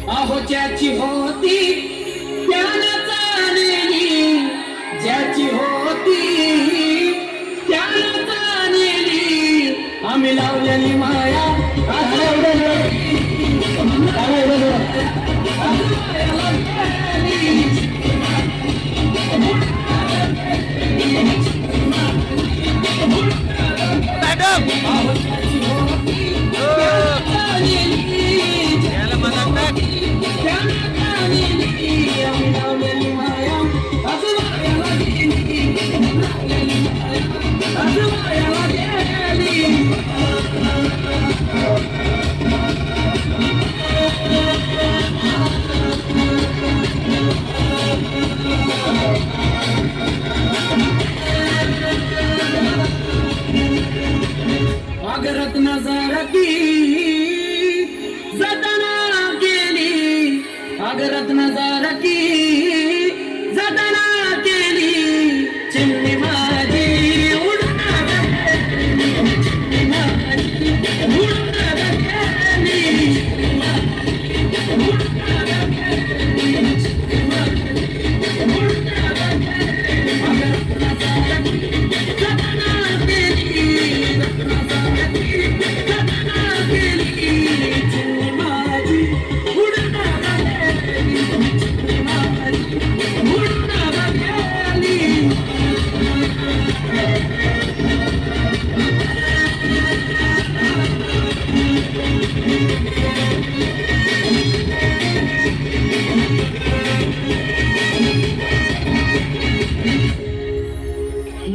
अहो ज्याची होती त्याला चालेली, ज्याची होती त्याला चालेली, आम्ही लावलेली माया अगरत नजर की जतना केली, अगरत नजर की जतना केली, चिमणी माझी उडणार चिमणी माझी उडणार गेली, उडणार गेली, उडणार गेली, अगरत नजर की जतना केली,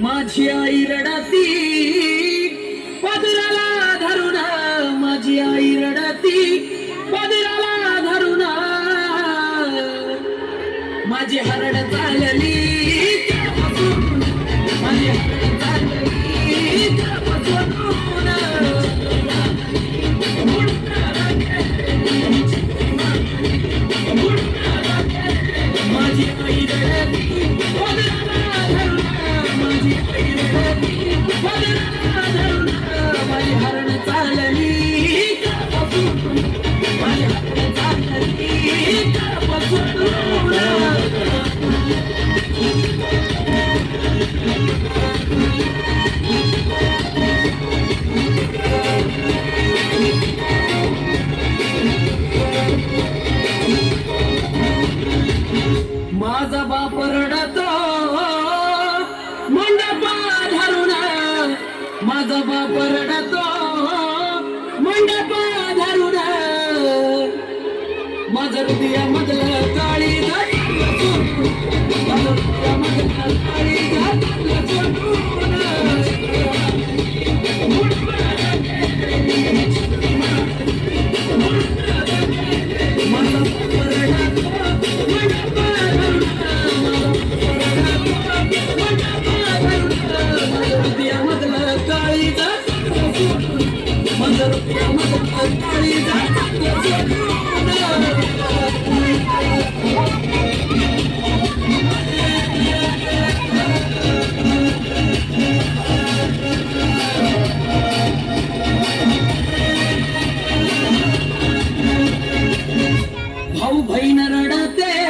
माझी आई रडती पदराला धरून, माझी आई रडती पदराला धरून, माझी हरड चालली माझी हरड चालली माझी आई रडती पदराला धरून, माझी आई रडती पदराला धरून, माझी हरड चालली माझी हरड चालली माझा बाप रडतो मंडपा धरून, माझा बाप रडतो मंडपा धरून, माझं हृदय मधलं काळी भाऊ बहीण रडते